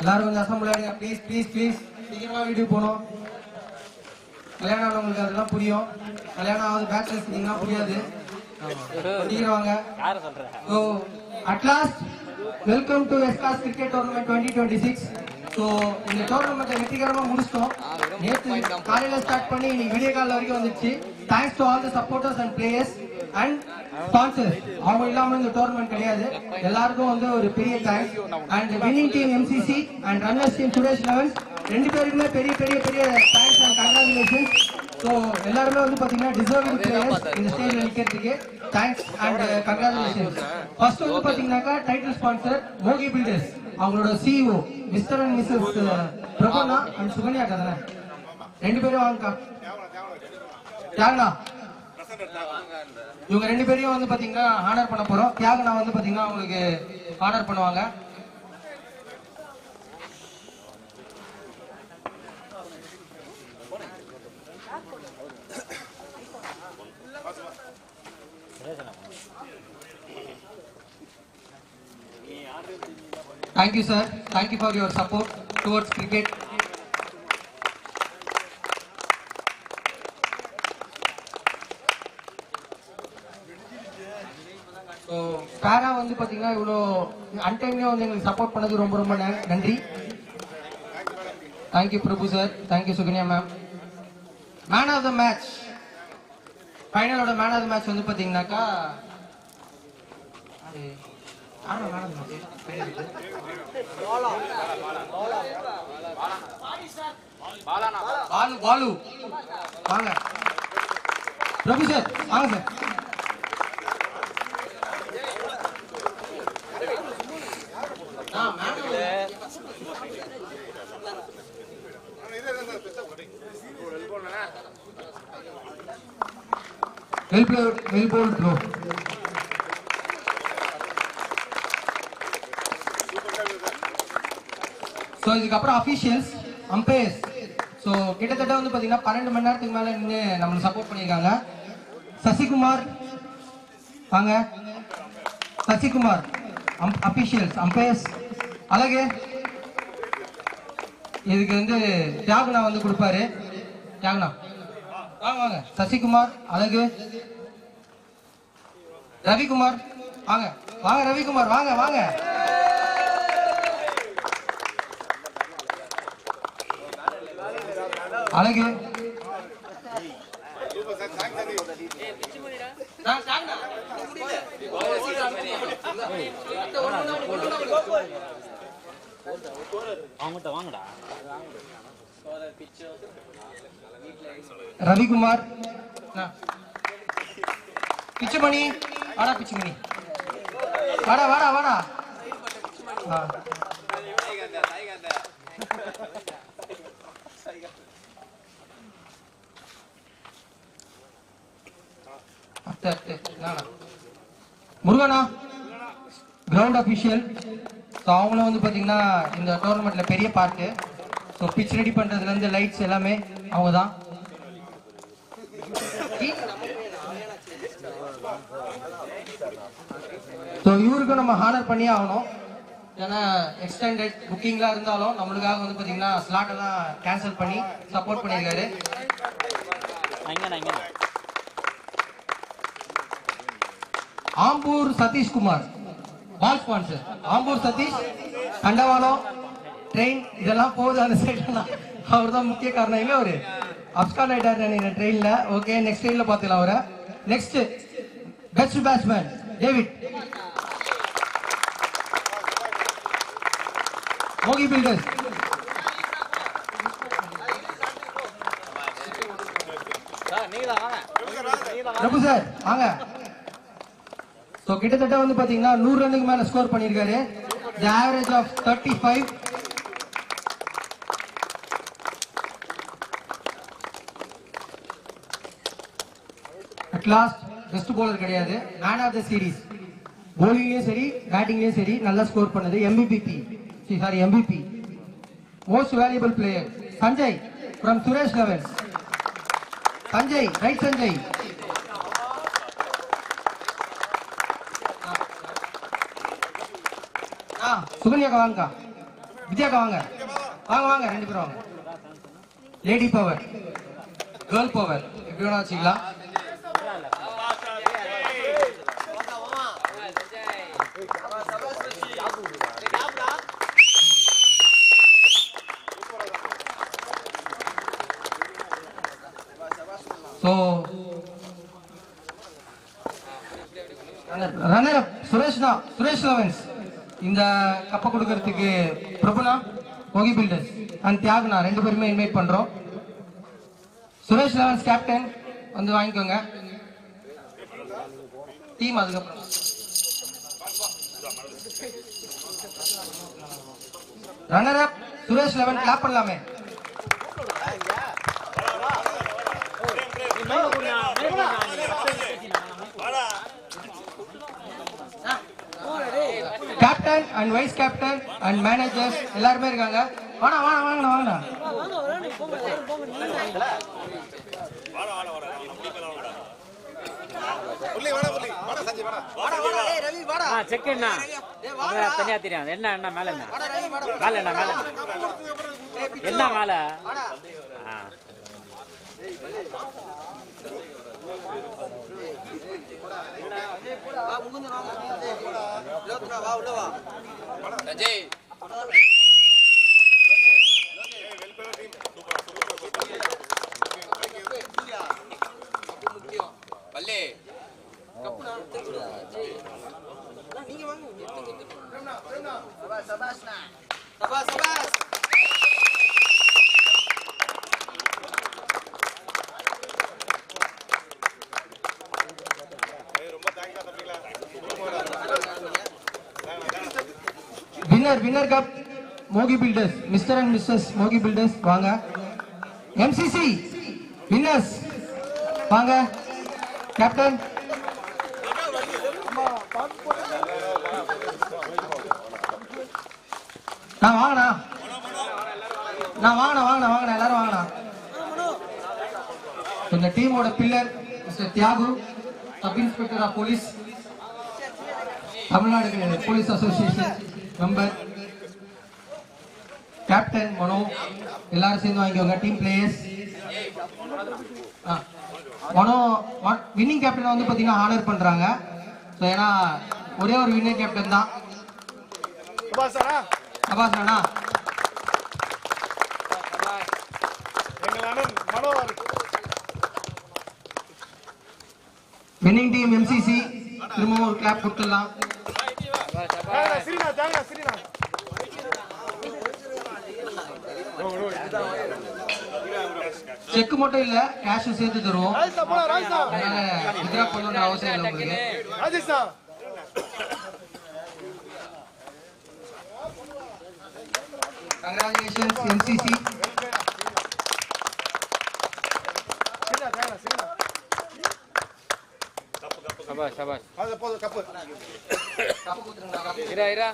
எல்லாரும் கொஞ்சம் அசம்பிள் ஆயிடுங்க ப்ளீஸ் ப்ளீஸ் ப்ளீஸ். சீக்கிரமா வீட்டுக்கு போகணும். கல்யாணம் ஆனவங்களுக்கு அதெல்லாம் புரியும். கல்யாணம் ஆகுது பேச்சுலர்ஸ் இருந்தீங்கன்னா புரியாது. சீக்கிரம் வாங்க. So at last welcome to எஸ்காஸ் கிரிக்கெட் டோர்னமெண்ட் 2026. ஸோ இந்த டோர்னமெண்ட்டை வெற்றிகரமாக முடிச்சிட்டோம். நேற்று காலையில் ஸ்டார்ட் பண்ணி இன்னைக்கு விடிய காலையில் வரைக்கும் வந்துச்சு. Thanks to all the supporters and players and sponsors. அவங்க இல்லாமல் இந்த டோர்னமெண்ட் கிடையாது. எல்லாருக்கும் வந்து ஒரு பெரிய thanks. And winning team MCC and runners team Suresh elevens ரெண்டு பேருக்குமே பெரிய பெரிய பெரிய தேங்க்ஸ் அண்ட் கங்க்ராச்சுலேஷன்ஸ். ஸோ எல்லாருமே வந்து பார்த்தீங்கன்னா டிசர்விங் பிளேயர்ஸ் இந்த ஸ்டேஜில் நிற்கிறதுக்கு தேங்க்ஸ் அண்ட் கங்க்ராச்சுலேஷன்ஸ். ஃபர்ஸ்ட் வந்து பார்த்தீங்கன்னாக்கா டைட்டில் ஸ்பான்சர் மோகி பில்டர்ஸ், அவங்களோட CEO mister and missus Prapanna and Sukanya கதனை ரெண்டு பேரும் வாங்கக்கா. தியாகனா இவங்க ரெண்டு பேரையும் வந்து பாத்தீங்கன்னா ஆனர் பண்ண போறோம். தியாகனா வந்து பாத்தீங்கன்னா அவங்களுக்கு ஆனர் பண்ணுவாங்க. Thank you sir. Thank you for your support towards cricket. So பேரா வந்து பார்த்தீங்கன்னா இவ்வளோ அன்டைம்லேயே வந்து எங்களுக்கு சப்போர்ட் பண்ணது ரொம்ப ரொம்ப நன்றி. Thank you Prabhu sir, thank you Sukanya ma'am. Man of the match, ஃபைனலோட மேன் ஆஃப் த மேட்ச் வந்து பார்த்தீங்கன்னாக்கா பாலு பாலு வாங்க. பிரபு சார் வாங்க sir. Well played, well bowled throw. So இதுக்கப்புறம் அஃபீஷியல்ஸ், அம்பையர்ஸ். ஸோ கிட்டத்தட்ட வந்து பார்த்தீங்கன்னா 12 மணி நேரத்துக்கு மேலே நின்று நம்மளுக்கு சப்போர்ட் பண்ணியிருக்காங்க. சசிகுமார் வாங்க. Sasikumar officials, umpires. அழகு இதுக்கு வந்து தியாகனா வந்து கொடுப்பாரு. தியாகனா வாங்க வாங்க. சசிகுமார், அழகு, ரவிக்குமார் வாங்க வாங்க. ரவிக்குமார் வாங்க வாங்க. அழகு ரவிக்குமார், பிச்சுமணி வாடா. பிச்சுமணி வாடா வாடா வாடா. முருகனா கிரவுண்ட் அபிஷியல். ஸோ அவங்களும் வந்து பார்த்தீங்கன்னா இந்த டோர்னமெண்ட்ல பெரிய பார்ட்டு. ஸோ பிச் ரெடி பண்றதுலேருந்து லைட்ஸ் எல்லாமே அவங்க தான். ஸோ இவருக்கும் நம்ம ஹானர் பண்ணியே ஆகணும். ஏன்னா எக்ஸ்டெண்டட் புக்கிங்லாம் இருந்தாலும் நம்மளுக்காக வந்து பார்த்தீங்கன்னா ஸ்லாட் எல்லாம் கேன்சல் பண்ணி சப்போர்ட் பண்ணியிருக்காரு. ஆம்பூர் சதீஷ்குமார் பால் ஸ்பான்சர். ஆம்பூர் சதீஷ் கண்டவாளம் ட்ரெயின் இதெல்லாம் போகுது அந்த சைட்லாம். அவர் தான் முக்கிய காரணம். எங்க அவரு அப்ஸ்கான் ஆயிட்டாரு நினைக்கிறேன் ட்ரெயின்ல. ஓகே நெக்ஸ்ட் ட்ரெயின்ல பார்த்துக்கலாம் அவரை. Next best batsman David. Mogi builders. Prabhu sir வாங்க. ஸோ கிட்டத்தட்ட வந்து பார்த்தீங்கன்னா 100 ரன்னுக்கு மேலே ஸ்கோர் பண்ணியிருக்காரு. The average of 35. At last best bowler கிடையாது, மேன் ஆஃப் த சீரீஸ். பவுலிங்லேயும் சரி பேட்டிங்லேயும் சரி நல்லா ஸ்கோர் பண்ணது. MVP most valuable player Sanjay from Suresh elevens. Sanjay right. Sanjay சுகன்யாக்கா வாங்கக்கா, வித்யாக்கா வாங்க, வாங்க வாங்க, 2 பேரும் வாங்க. லேடி பவர், கேர்ள் பவர் எப்படி வேணா வச்சுக்கலாம். So runner up Suresh elevens இந்த கப்பை கொடுக்கறதுக்கு பிரபுனா, மோகி பில்டர்ஸ் அண்ட் தியாகுனா 2 பேருமே இன்வைட் பண்றோம். சுரேஷ் லெவன்ஸ் கேப்டன் வந்து வாங்கிக்கோங்க டீம். அதுக்கப்புறம் runner up Suresh eleven clap பண்ணலாமே. Captain and vice captain and managers எல்லாருமே இருக்காங்க. வாடா வாடா வாங்கண்ணா வாங்கண்ணா. தனியா தெரியாது என்ன என்ன மேல என்ன மேல என்ன மேல என்ன மேல winner cup Mogi builders, mister and missus Mogi builders வாங்க. எம்சிசி வின்னர்ஸ் வாங்க. கேப்டன் நான் வாங்கண்ணா, நான் வாங்கண்ணா எல்லாரும் வாங்கண்ணா. இந்த டீமோட pillar mister Thiyagu, sub inspector of police, Tamil Nadu police association member. Captain Mano எல்லாரும் சேர்ந்து வாங்கிக்கோங்க. Team players Mano winning captain வந்து பாத்தீங்கன்னா ஆனர் பண்றாங்க. ஸோ ஏன்னா ஒரே ஒரு வின்னிங் கேப்டன் தான். சபாஸ்ண்ணா வின்னிங் டீம் எம்சிசி திரும்பவும் ஒரு கிளாப் கொடுத்துடலாம். செக் மட்டும் இல்ல, கேஷ் சேர்த்து தருவோம். வித்ரா பண்ணணும்ன்ற அவசியம் இல்லை உங்களுக்கு. Congratulations MCC. சபாஷ் சபாஷ். அது போடு கப்பு. கப்பு குத்துறங்க. இரா இரா.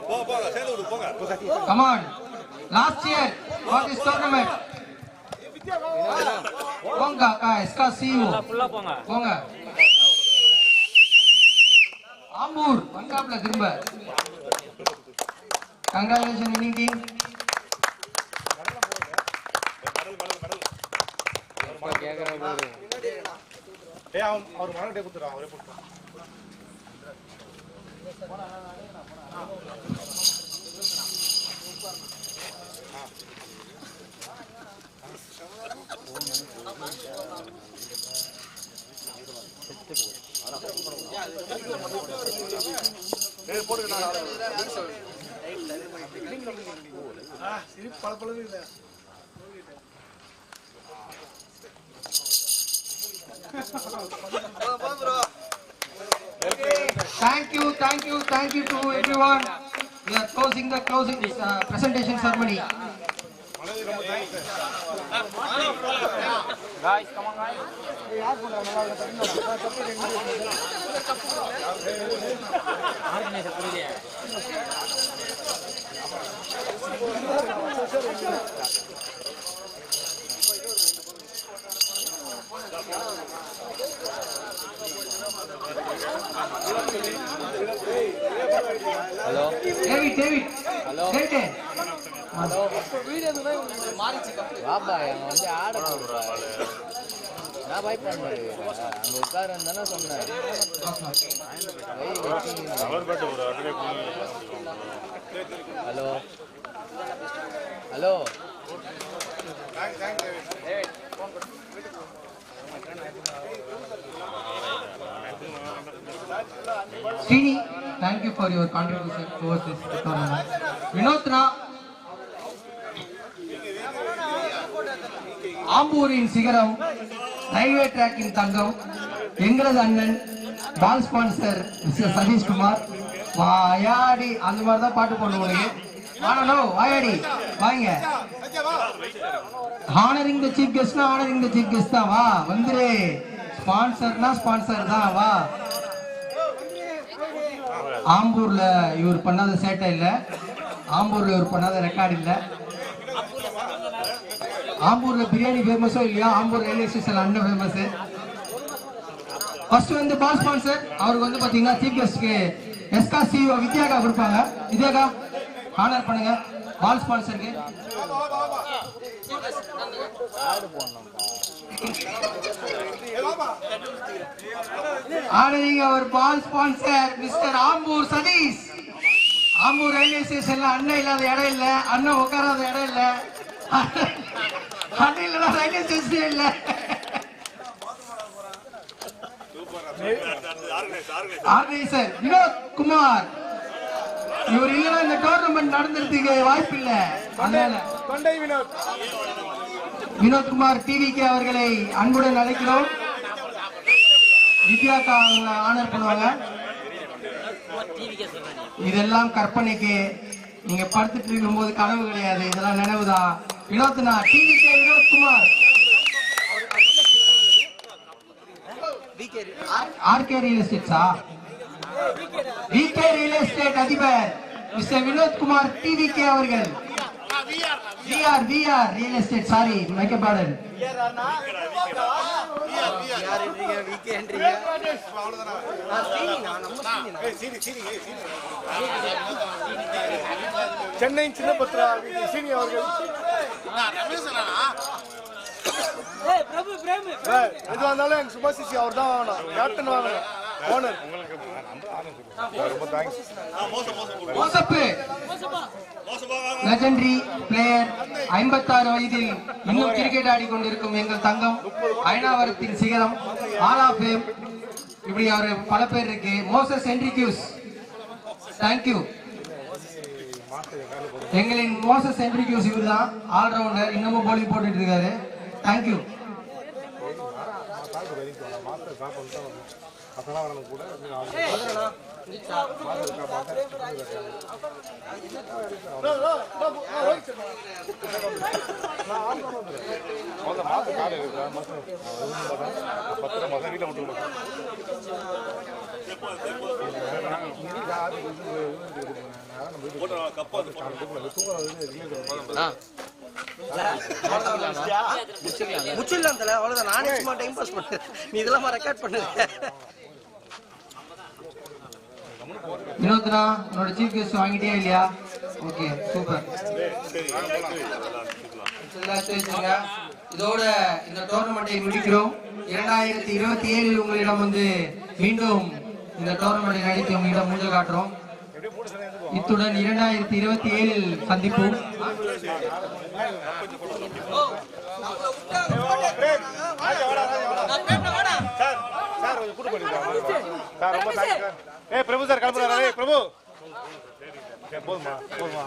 போங்க சேர்ந்து விடு போங்க. Come on. Last year for this tournament. போங்க इसका CEO. ஃபுல்லா போங்க. போங்க. ஆம்பூர் பஞ்சாப்ல திரும்ப. Congratulations winning team. அவர் மரட்டே குத்துறா அவரே போட்டு. Thank you to everyone. We are closing the presentation ceremony. Guys, come on guys. Organiser புரியலையா? டேவிட் ஹலோ டேவிட் ஹலோ வாப்பா அங்க வந்து ஆட போடுறா நான் பை பண்ணுறேன் அங்க உட்காருன்னு தானே சொன்னேன் hello hello Srini, thank you for your contribution towards this tournament. Vinodna, ஆம்பூரின் சிகரம், ரயில்வே டிராக்கின் தங்கம், எங்களது அண்ணன், பால் ஸ்பான்சர் மிஸ்டர் சதீஷ்குமார், வாயாடி அந்த மாதிரி தான் பாட்டு போடணும் உங்களுக்கு. வாடனோ வாயாடி வாங்க. ஹானரிங் த சீஃப் கெஸ்ட்னா ஹானரிங் த சீஃப் கெஸ்ட் தான் வா வந்துரு. ஸ்பான்சர்னா ஸ்பான்சர் தான் வா. ஆம்பூர்ல இவர் பண்ணாத சேட்டை இல்ல, ஆம்பூர்ல இவர் பண்ணாத ரெக்கார்டு இல்ல. ஆம்பூர்ல பிரியாணி ஃபேமஸோ இல்லையா, ஆம்பூர் ரயில்வே ஸ்டேஷன் அண்ணன் ஃபேமஸ். ஃபர்ஸ்ட் வந்து பால் ஸ்பான்சர் அவருக்கு வந்து பாத்தீங்கன்னா சீஃப் கெஸ்ட்க்கு எஸ்கா சிஓ வித்யாகா கொடுப்பாங்க. வித்யாகா ஆனர் பண்ணுங்க பால் ஸ்பான்சருக்கு. Honouring our ball sponsor mister Ambur Sathish. Ambur railway ஸ்டேஷன்ல அண்ணன் இல்லாத இடம் இல்ல, அண்ணன் உட்காராத இடம் இல்ல, அண்ணன் இல்ல ரயில்வே ஸ்டேஷன் இல்ல. ஆர்கனைசர் வினோத் குமார், இவர் இல்லைன்னா இந்த டோர்னமெண்ட் நடந்துறதுக்கு வாய்ப்பு இல்ல. அதனால வினோத் குமார் டிவிக்கு அவர்களை அன்புடன் அழைக்கிறோம். வித்யாக்கா அவங்க ஆனர் பண்ணுவாங்க. இதெல்லாம் கற்பனைக்கு, நீங்க படுத்துட்டு இருக்கும் போது கனவு கிடையாது, இதெல்லாம் நினைவுதான். வினோத்னா டிவிக்கு வினோத் குமார். ஆர்கே ரியல் எஸ்டேட்ஸா? விகே ரியல் எஸ்டேட் அதிபர் மிஸ்டர் வினோத் குமார் டிவிகே அவர்கள். விஆர் ரியல் எஸ்டேட், சாரி மைக்க பாடன். சென்னை சின்னபத்ரா சீனி அவர்கள். எது வந்தாலும் எனக்கு சுபாஷிசி அவர் தான் வாங்கணும், கேப்டன் வாங்கணும், ஓனர். லெஜெண்டரி பிளேயர், 56 வயதில் இன்னும் கிரிக்கெட் ஆடிக்கொண்டிருக்கும் எங்கள் தங்கம், அயனாவரத்தின் சிகரம், ஆல் ஆஃப் ஃபேம், இப்படி அவர் பல பேர் இருக்கு. Moses Henriques, thank you. எங்களின் மோசஸ் ஹென்ரிக்யூஸ் இவர் தான் ஆல்ரவுண்டர், இன்னமும் போலிங் போட்டுட்டு இருக்காரு. தேங்க்யூ. முச்சிடலாம் தல, அவ்வளவுதான். நானே சும்மா டைம் பாஸ் பண்ணேன், நீ இதெல்லாம் ரெக்கார்ட் பண்ணுங்க. வினோத்னா உன்னோட சீஃப் கெஸ்ட் வாங்கிட்டே இல்லையா? Okay super. இதோட இந்த டோர்னமெண்டை முடிக்கிறோம். 2027 உங்களிடம் வந்து மீண்டும் இந்த டோர்னமெண்டை நடத்தி உங்களிடம் மூஞ்ச காட்டுறோம். இத்துடன் 2027 சந்திப்போம். பிரபு சார் கிளம்புறாரு. பிரபு போதுமா போதுமா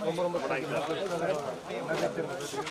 ரொம்ப ரொம்ப